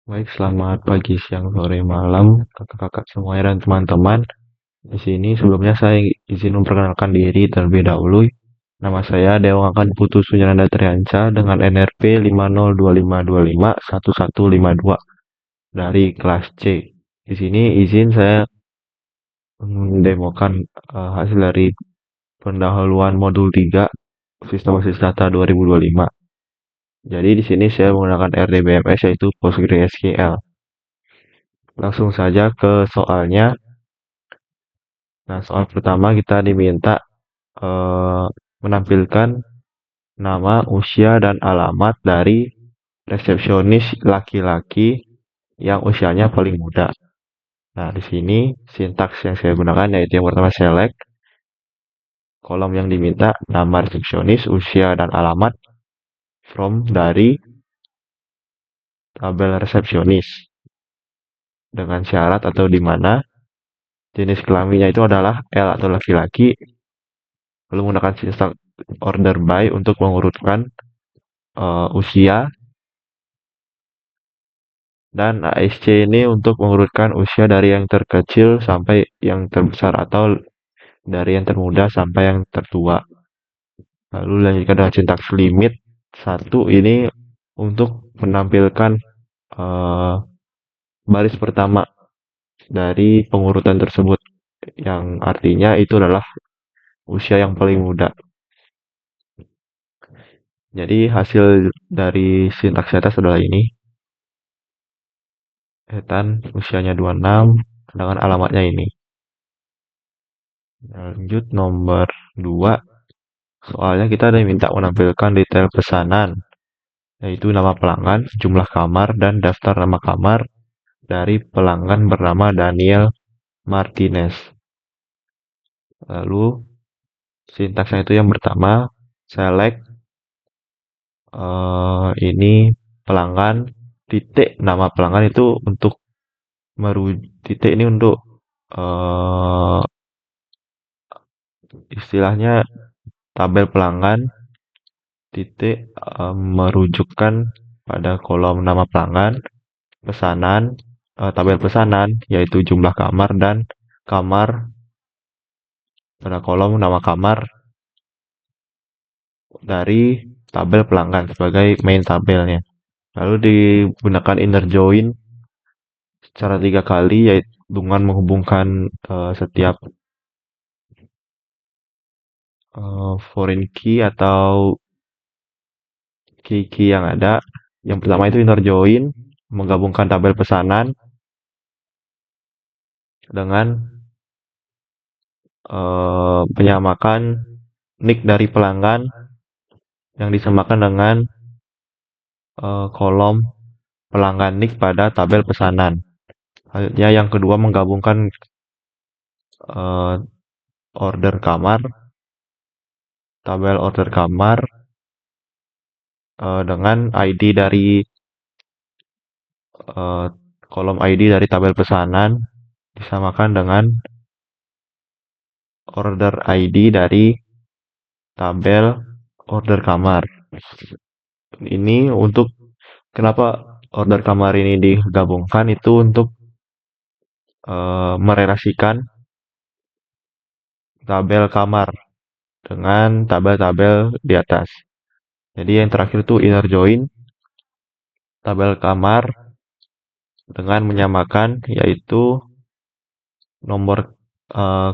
Baik, selamat pagi, siang, sore, malam, kakak-kakak semuanya dan teman-teman. Di sini sebelumnya saya izin memperkenalkan diri terlebih dahulu. Nama saya Dewangan Putu Sunyananda Trianca dengan NRP 5025251152 dari kelas C. Di sini izin saya mendemokan hasil dari pendahuluan modul 3 Sistem Basis Data 2025. Jadi di sini saya menggunakan RDBMS yaitu PostgreSQL. Langsung saja ke soalnya. Nah, soal pertama kita diminta eh, menampilkan nama, usia, dan alamat dari resepsionis laki-laki yang usianya paling muda. Nah, di sini sintaks yang saya gunakan yaitu yang pertama select, kolom yang diminta nama resepsionis, usia, dan alamat from dari tabel resepsionis dengan syarat atau di mana jenis kelaminnya itu adalah L atau laki-laki, lalu menggunakan sintaks order by untuk mengurutkan usia, dan ASC ini untuk mengurutkan usia dari yang terkecil sampai yang terbesar atau dari yang termuda sampai yang tertua. Lalu lanjutkan dengan sintaks limit satu ini untuk menampilkan eh, baris pertama dari pengurutan tersebut yang artinya itu adalah usia yang paling muda. Jadi hasil dari sintaks atas adalah ini. Ethan usianya 26 dengan alamatnya ini. Lanjut nomor 2. Soalnya kita ada minta menampilkan detail pesanan, yaitu nama pelanggan, jumlah kamar, dan daftar nama kamar dari pelanggan bernama Daniel Martinez. Lalu sintaksnya itu yang pertama, select ini pelanggan, titik nama pelanggan itu untuk titik ini untuk eh, istilahnya tabel pelanggan, titik merujukkan pada kolom nama pelanggan, pesanan, tabel pesanan, yaitu jumlah kamar dan kamar pada kolom nama kamar dari tabel pelanggan sebagai main tabelnya. Lalu digunakan inner join secara 3 kali, yaitu dengan menghubungkan setiap foreign key atau key-key yang ada. Yang pertama itu inner join, menggabungkan tabel pesanan dengan menyamakan nick dari pelanggan yang disamakan dengan kolom pelanggan nick pada tabel pesanan. Selanjutnya yang kedua menggabungkan order kamar, tabel order kamar dengan ID dari eh, kolom ID dari tabel pesanan disamakan dengan order ID dari tabel order kamar. Ini untuk kenapa order kamar ini digabungkan itu untuk merelasikan tabel kamar dengan tabel-tabel di atas. Jadi yang terakhir itu inner join tabel kamar dengan menyamakan yaitu nomor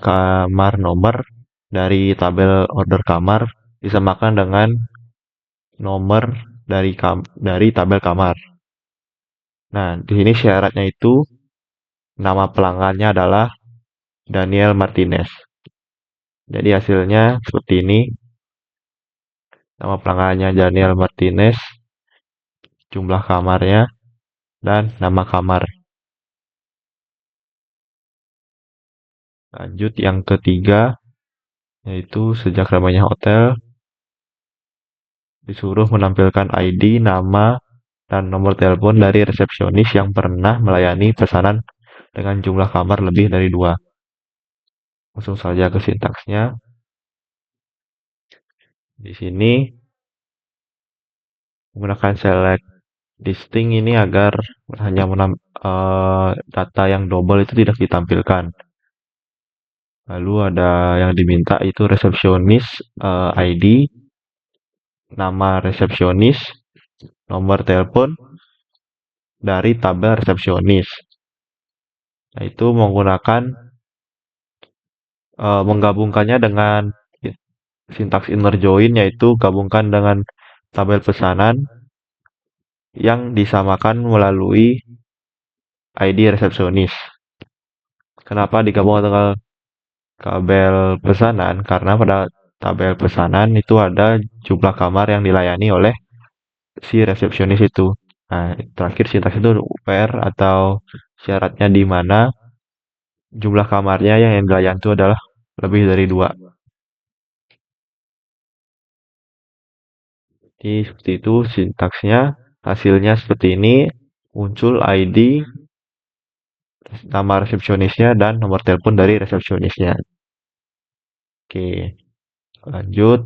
kamar nomor dari tabel order kamar disamakan dengan nomor dari tabel kamar. Nah, di sini syaratnya itu nama pelanggannya adalah Daniel Martinez. Jadi hasilnya seperti ini. Nama pelanggannya Daniel Martinez, jumlah kamarnya, dan nama kamar. Lanjut yang ketiga, yaitu sejak namanya hotel, disuruh menampilkan ID, nama, dan nomor telepon dari resepsionis yang pernah melayani pesanan dengan jumlah kamar lebih dari 2. Langsung saja ke sintaksnya. Di sini menggunakan select Distinct ini agar hanya data yang double itu tidak ditampilkan. Lalu ada yang diminta itu resepsionis ID, nama resepsionis, nomor telepon dari tabel resepsionis. Nah, itu menggunakan menggabungkannya dengan sintaks inner join, yaitu gabungkan dengan tabel pesanan yang disamakan melalui ID resepsionis. Kenapa digabung dengan tabel pesanan? Karena pada tabel pesanan itu ada jumlah kamar yang dilayani oleh si resepsionis itu. Nah, terakhir sintaks itu where atau syaratnya di mana jumlah kamarnya yang dilayani itu adalah lebih dari 2. Jadi seperti itu sintaksnya. Hasilnya seperti ini. Muncul ID, nama resepsionisnya, dan nomor telepon dari resepsionisnya. Oke, lanjut.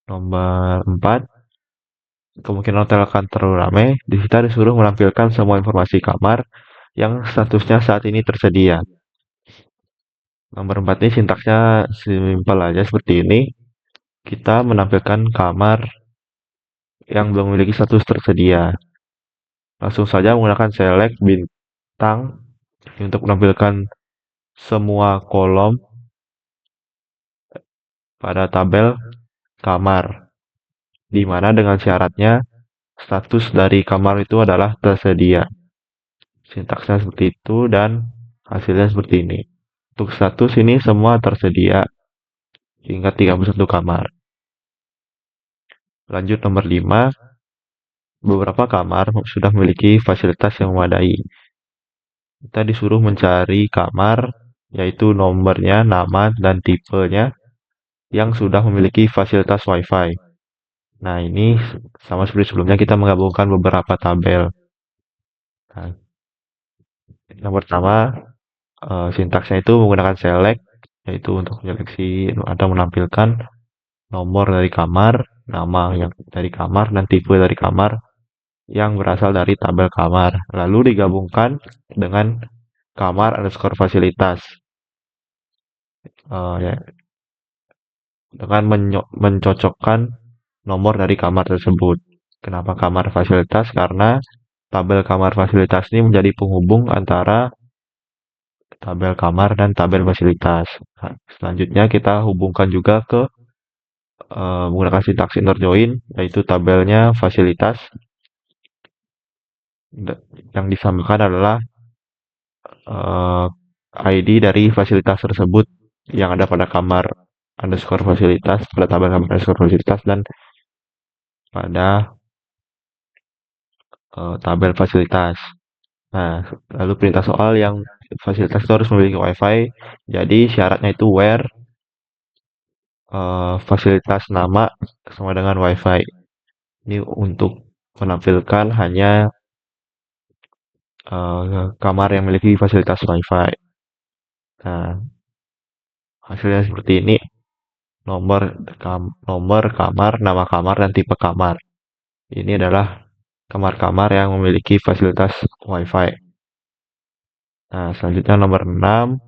Nomor 4. Kemungkinan hotel akan terlalu ramai. Di kita disuruh menampilkan semua informasi kamar yang statusnya saat ini tersedia. Nomor 4 ini sintaksnya simpel aja seperti ini. Kita menampilkan kamar yang belum memiliki status tersedia. Langsung saja menggunakan select bintang untuk menampilkan semua kolom pada tabel kamar, di mana dengan syaratnya status dari kamar itu adalah tersedia. Sintaksnya seperti itu dan hasilnya seperti ini. Untuk status ini semua tersedia hingga 31 kamar. Lanjut nomor 5. Beberapa kamar sudah memiliki fasilitas yang memadai. Kita disuruh mencari kamar, yaitu nomornya, nama, dan tipenya yang sudah memiliki fasilitas WiFi. Nah, ini sama seperti sebelumnya kita menggabungkan beberapa tabel. Nah, yang pertama, sintaksnya itu menggunakan select, yaitu untuk menyeleksi atau menampilkan nomor dari kamar, nama yang dari kamar, dan tipe dari kamar yang berasal dari tabel kamar. Lalu digabungkan dengan kamar underscore fasilitas. Ya, dengan mencocokkan nomor dari kamar tersebut. Kenapa kamar fasilitas? Karena tabel kamar fasilitas ini menjadi penghubung antara tabel kamar dan tabel fasilitas. Nah, selanjutnya kita hubungkan juga ke menggunakan sintaks inner join, yaitu tabelnya fasilitas. Yang disamakan adalah ID dari fasilitas tersebut yang ada pada kamar underscore fasilitas, pada tabel kamar underscore fasilitas, dan pada tabel fasilitas. Nah, lalu perintah soal yang fasilitas itu harus memiliki WiFi. Jadi syaratnya itu where fasilitas nama sama dengan WiFi. Ini untuk menampilkan hanya kamar yang memiliki fasilitas WiFi. Nah, hasilnya seperti ini. Nomor kamar, nama kamar, dan tipe kamar. Ini adalah kamar-kamar yang memiliki fasilitas WiFi. Nah, selanjutnya nomor 6.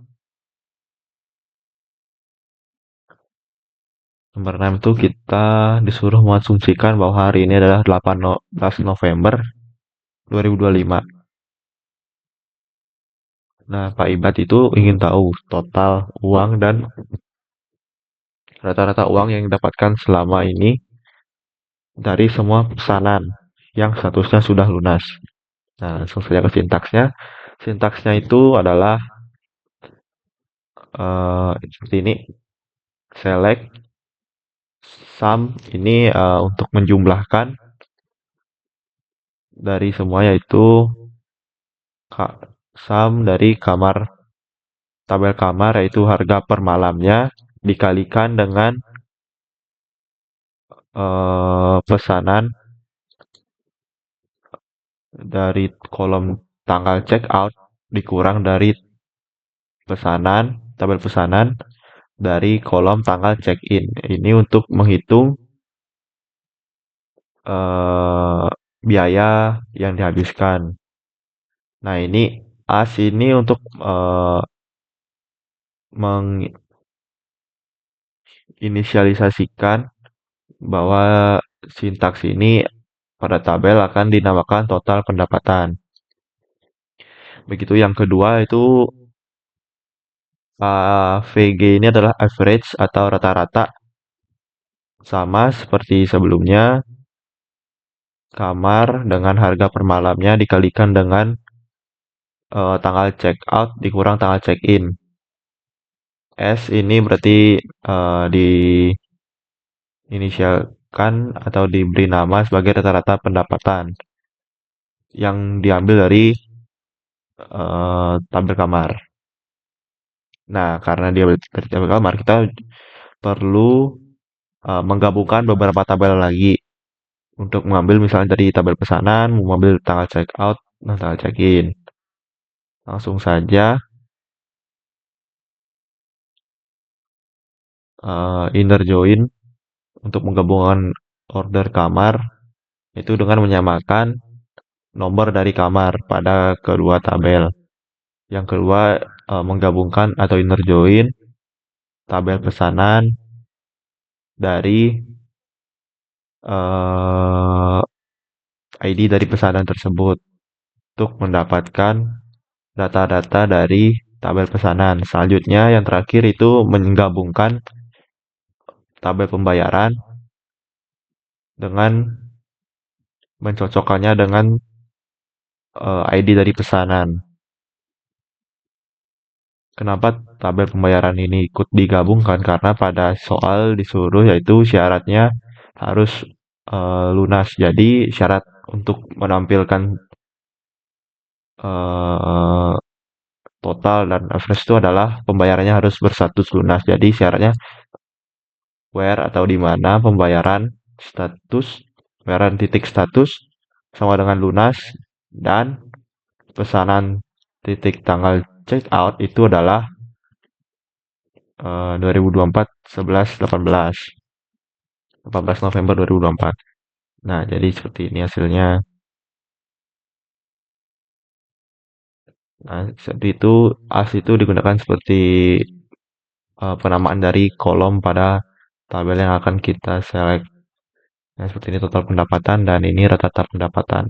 Nomor 6 itu kita disuruh mengasumsikan bahwa hari ini adalah 18 November 2025. Nah, Pak Ibad itu ingin tahu total uang dan rata-rata uang yang didapatkan selama ini dari semua pesanan yang statusnya sudah lunas. Nah, langsung saja ke sintaksnya. Sintaksnya itu adalah seperti ini. Select sum ini untuk menjumlahkan dari semua, yaitu sum dari tabel kamar, yaitu harga per malamnya dikalikan dengan pesanan dari kolom tanggal check out dikurang dari tabel pesanan dari kolom tanggal check in. Ini untuk menghitung biaya yang dihabiskan. Nah, ini as ini untuk menginisialisasikan bahwa sintaks ini pada tabel akan dinamakan total pendapatan. Begitu yang kedua itu VG ini adalah average atau rata-rata, sama seperti sebelumnya, kamar dengan harga per malamnya dikalikan dengan tanggal check out dikurang tanggal check in. S ini berarti diinisialkan atau diberi nama sebagai rata-rata pendapatan yang diambil dari tabel kamar. Nah, karena dia dari tabel kamar, kita perlu menggabungkan beberapa tabel lagi untuk mengambil misalnya dari tabel pesanan, mengambil tanggal check out dan tanggal check in. Langsung saja inner join untuk menggabungkan order kamar itu dengan menyamakan nomor dari kamar pada kedua tabel. Yang kedua, menggabungkan atau inner join tabel pesanan dari ID dari pesanan tersebut untuk mendapatkan data-data dari tabel pesanan. Selanjutnya, yang terakhir itu menggabungkan tabel pembayaran dengan mencocokkannya dengan ID dari pesanan. Kenapa tabel pembayaran ini ikut digabungkan? Karena pada soal disuruh yaitu syaratnya harus lunas. Jadi syarat untuk menampilkan eh, total dan average itu adalah pembayarannya harus berstatus lunas. Jadi syaratnya where atau di mana pembayaran titik status sama dengan lunas, dan pesanan titik tanggal check out itu adalah 2024 11 18 18 November 2024. Nah, jadi seperti ini hasilnya. Nah, seperti itu as itu digunakan seperti penamaan dari kolom pada tabel yang akan kita select. Nah, seperti ini total pendapatan dan ini rata-rata pendapatan.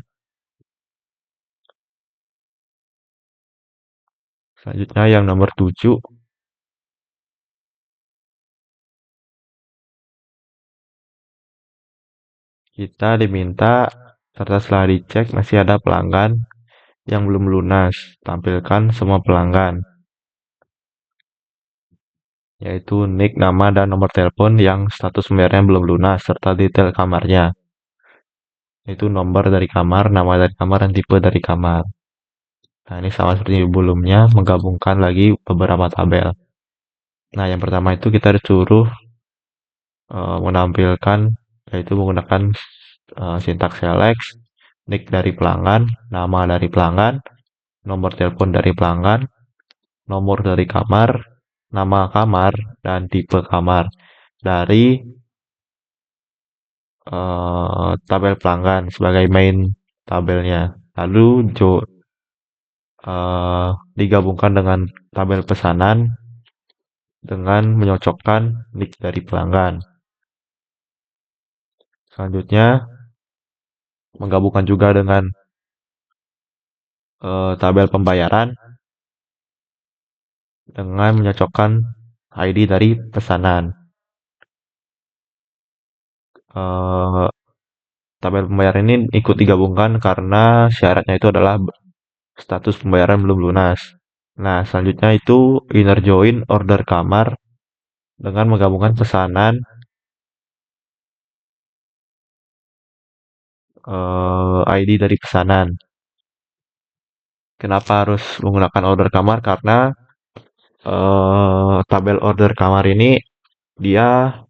Selanjutnya yang nomor 7, kita diminta serta setelah dicek masih ada pelanggan yang belum lunas. Tampilkan semua pelanggan, yaitu nick, nama, dan nomor telepon yang status pembayarannya belum lunas, serta detail kamarnya. Itu nomor dari kamar, nama dari kamar, dan tipe dari kamar. Nah, ini sama seperti sebelumnya, menggabungkan lagi beberapa tabel. Nah, yang pertama itu kita disuruh menampilkan, yaitu menggunakan sintaks select, nick dari pelanggan, nama dari pelanggan, nomor telepon dari pelanggan, nomor dari kamar, nama kamar, dan tipe kamar dari tabel pelanggan sebagai main tabelnya. Lalu digabungkan dengan tabel pesanan dengan menyocokkan nick dari pelanggan. Selanjutnya menggabungkan juga dengan tabel pembayaran dengan menyocokkan ID dari pesanan. Eh, Tabel pembayaran ini ikut digabungkan karena syaratnya itu adalah status pembayaran belum lunas. Nah, selanjutnya itu inner join order kamar dengan menggabungkan pesanan ID dari pesanan. Kenapa harus menggunakan order kamar? Karena tabel order kamar ini dia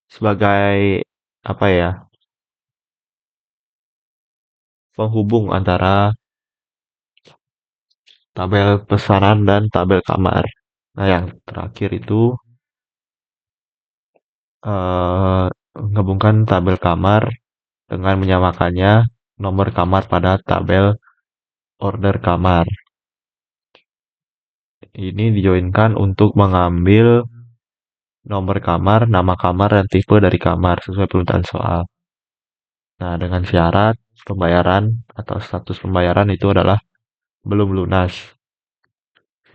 sebagai apa ya, penghubung antara tabel pesanan dan tabel kamar. Nah, yang terakhir itu menggabungkan tabel kamar dengan menyamakannya nomor kamar pada tabel order kamar. Ini dijoinkan untuk mengambil nomor kamar, nama kamar, dan tipe dari kamar sesuai permintaan soal. Nah, dengan syarat pembayaran atau status pembayaran itu adalah belum lunas.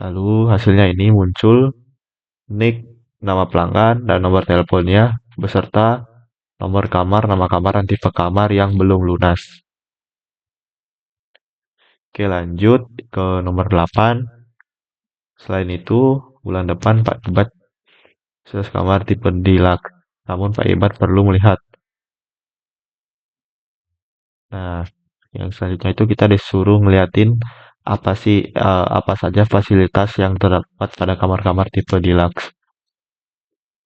Lalu hasilnya ini muncul nick, nama pelanggan, dan nomor teleponnya beserta nomor kamar, nama kamar, dan tipe kamar yang belum lunas. Oke, lanjut ke nomor 8. Selain itu, bulan depan Pak Ibat sales kamar tipe deluxe. Namun Pak Ibat perlu melihat. Nah, yang selanjutnya itu kita disuruh ngeliatin apa saja fasilitas yang terdapat pada kamar-kamar tipe deluxe.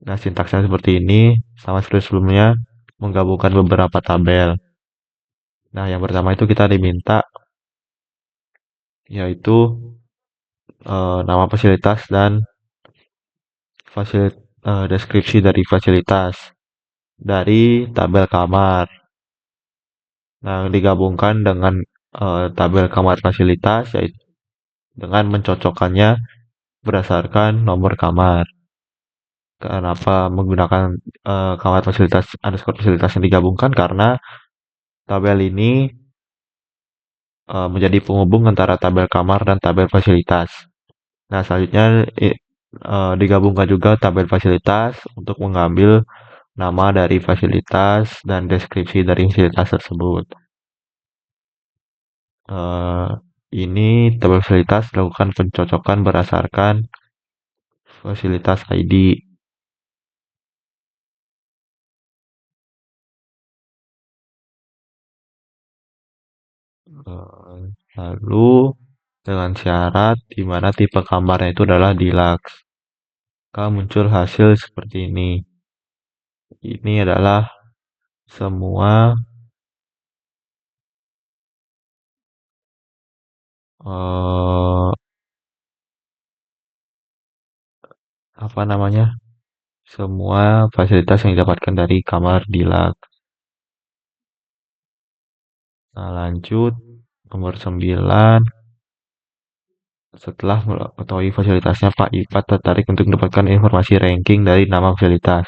Nah, sintaksnya seperti ini, sama seperti sebelumnya, menggabungkan beberapa tabel. Nah, yang pertama itu kita diminta yaitu nama fasilitas dan deskripsi dari fasilitas dari tabel kamar. Nah, digabungkan dengan tabel kamar fasilitas yaitu dengan mencocokkannya berdasarkan nomor kamar. Kenapa menggunakan kamar fasilitas underscore fasilitas yang digabungkan? Karena tabel ini menjadi penghubung antara tabel kamar dan tabel fasilitas. Nah, selanjutnya digabungkan juga tabel fasilitas untuk mengambil nama dari fasilitas dan deskripsi dari fasilitas tersebut. Eh, ini tabel fasilitas dilakukan pencocokan berdasarkan fasilitas ID. Lalu dengan syarat di mana tipe kamarnya itu adalah deluxe. Maka muncul hasil seperti ini. Ini adalah semua apa namanya? Semua fasilitas yang didapatkan dari kamar deluxe. Nah, lanjut nomor 9. Setelah mengetahui fasilitasnya, Pak Ipat tertarik untuk mendapatkan informasi ranking dari nama fasilitas.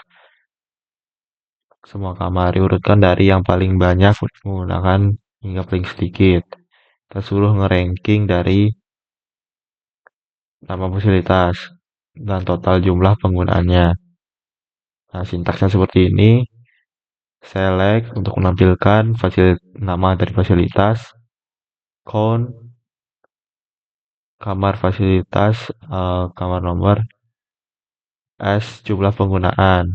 Semua kamar diurutkan dari yang paling banyak menggunakan hingga paling sedikit. Kita suruh nge-ranking dari nama fasilitas dan total jumlah penggunaannya. Nah, sintaksnya seperti ini. Select untuk menampilkan nama dari fasilitas, count, kamar fasilitas, kamar nomor, S jumlah penggunaan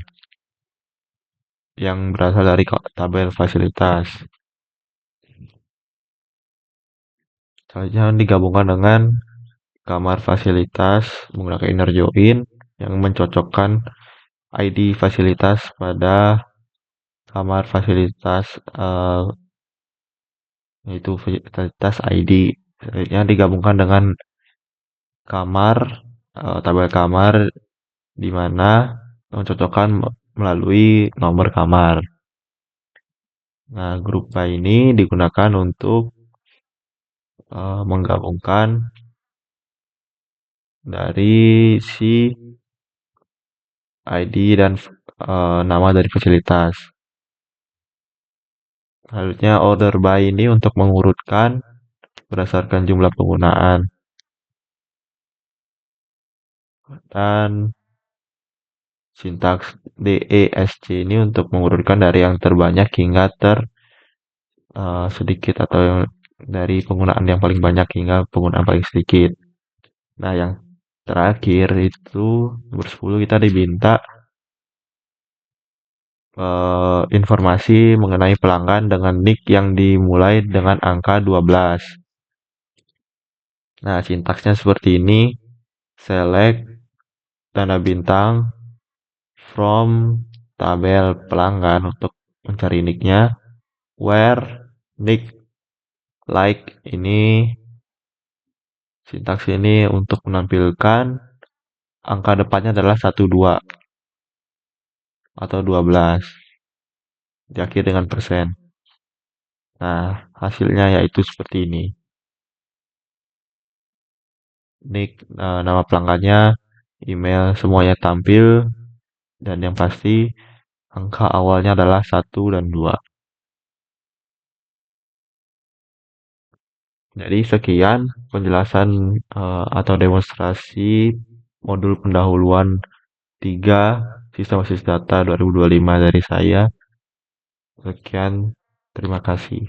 yang berasal dari tabel fasilitas. Selanjutnya digabungkan dengan kamar fasilitas menggunakan inner join yang mencocokkan ID fasilitas pada kamar fasilitas yaitu fasilitas ID. Selanjutnya digabungkan dengan tabel kamar di mana mencocokkan melalui nomor kamar. Nah, grup by ini digunakan untuk menggabungkan dari si ID dan nama dari fasilitas. Selanjutnya order by ini untuk mengurutkan berdasarkan jumlah penggunaan. Dan sintaks DESC ini untuk mengurutkan dari yang terbanyak hingga sedikit atau yang dari penggunaan yang paling banyak hingga penggunaan paling sedikit. Nah, yang terakhir itu nomor 10 kita diminta informasi mengenai pelanggan dengan nick yang dimulai dengan angka 12. Nah, sintaksnya seperti ini. Select tanda bintang from tabel pelanggan untuk mencari nicknya. Where nick like ini sintaks ini untuk menampilkan angka depannya adalah 12 atau 12 diakhiri dengan persen. Nah, hasilnya yaitu seperti ini. Ini nama pelanggannya, email, semuanya tampil, dan yang pasti angka awalnya adalah 1 dan 2. Jadi sekian penjelasan atau demonstrasi modul pendahuluan 3 Sistem Basis Data 2025 dari saya. Sekian, terima kasih.